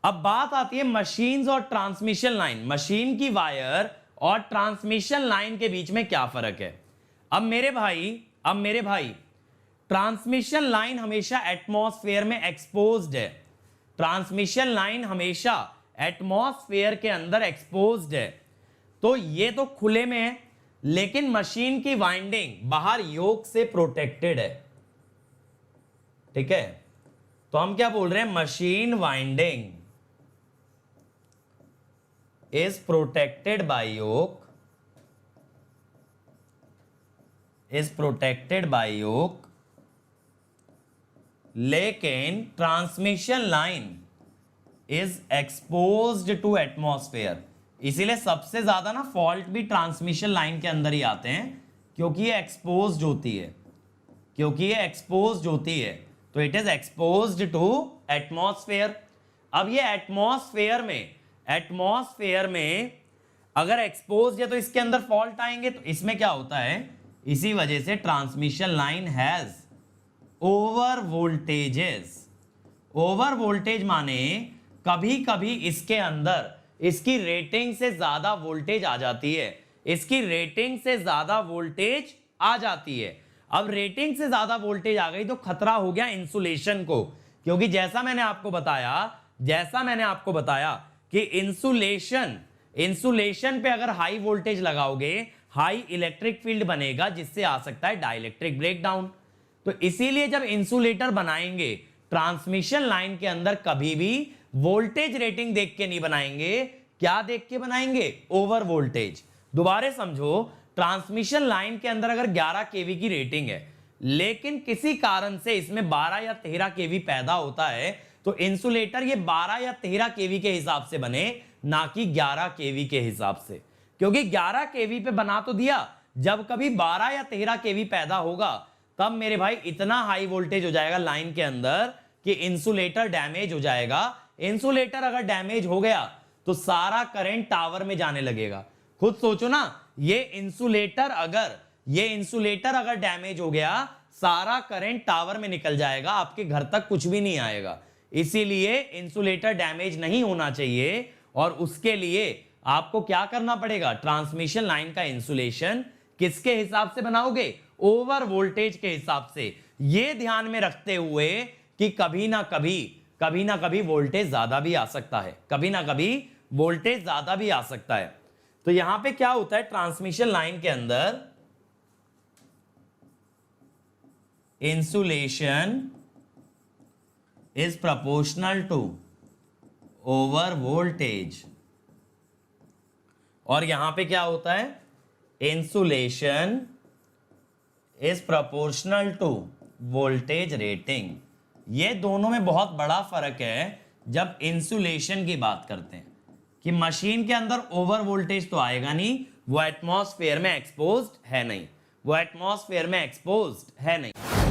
अब बात आती है मशीन्स और ट्रांसमिशन लाइन। मशीन की वायर और ट्रांसमिशन लाइन के बीच में क्या फर्क है? अब मेरे भाई ट्रांसमिशन लाइन हमेशा एटमॉस्फेयर में एक्सपोज्ड है। ट्रांसमिशन लाइन हमेशा एटमॉस्फेयर के अंदर एक्सपोज्ड है, तो ये तो खुले में है, लेकिन मशीन की वाइंडिंग बाहर योक से प्रोटेक्टेड है। ठीक है, तो हम क्या बोल रहे हैं? Machine winding is protected by yoke, लेकिन transmission line is exposed to atmosphere. इसीलिए सबसे ज्यादा ना फॉल्ट भी ट्रांसमिशन लाइन के अंदर ही आते हैं, क्योंकि ये एक्सपोज्ड होती है, तो it is exposed to atmosphere. अब ये एटमॉस्फेयर में अगर एक्सपोज्ड है तो इसके अंदर फॉल्ट आएंगे, तो इसमें क्या होता है? इसी वजह से transmission line has over voltage माने कभी कभी इसके अंदर इसकी रेटिंग से ज्यादा वोल्टेज आ जाती है। अब रेटिंग से ज्यादा वोल्टेज आ गई तो खतरा हो गया इंसुलेशन को, क्योंकि जैसा मैंने आपको बताया कि इंसुलेशन पे अगर हाई वोल्टेज लगाओगे, हाई इलेक्ट्रिक फील्ड बनेगा, जिससे आ सकता है डाइलेक्ट्रिक ब्रेकडाउन। तो इसीलिए जब इंसुलेटर बनाएंगे ट्रांसमिशन लाइन के अंदर कभी भी वोल्टेज रेटिंग देख के नहीं बनाएंगे। क्या देख के बनाएंगे? Over voltage. दोबारा समझो, ट्रांसमिशन लाइन के अंदर अगर 11 केवी की रेटिंग है, लेकिन किसी कारण से इसमें 12 या 13 केवी पैदा होता है, तो इंसुलेटर ये 12 या 13 केवी के हिसाब से बने, ना कि 11 केवी के हिसाब से। क्योंकि 11 केवी पे बना तो दिया, जब कभी 12 या 13 केवी पैदा होगा तब मेरे भाई इतना हाई वोल्टेज हो जाएगा लाइन के अंदर कि इंसुलेटर डैमेज हो जाएगा। इंसुलेटर अगर डैमेज हो गया तो सारा करंट टावर में जाने लगेगा। खुद सोचो ना, ये इंसुलेटर अगर डैमेज हो गया, सारा करंट टावर में निकल जाएगा, आपके घर तक कुछ भी नहीं आएगा। इसीलिए इंसुलेटर डैमेज नहीं होना चाहिए, और उसके लिए आपको क्या करना पड़ेगा? ट्रांसमिशन लाइन का इंसुलेशन किसके हिसाब से बनाओगे? ओवर वोल्टेज के हिसाब से। यह ध्यान में रखते हुए कि कभी ना कभी वोल्टेज ज्यादा भी आ सकता है। तो यहां पे क्या होता है? ट्रांसमिशन लाइन के अंदर insulation is proportional to over voltage, और यहां पे क्या होता है? Insulation is proportional to voltage rating. ये दोनों में बहुत बड़ा फर्क है जब इंसुलेशन की बात करते हैं, कि मशीन के अंदर ओवर वोल्टेज तो आएगा नहीं, वो एटमॉस्फेयर में एक्सपोज्ड है नहीं।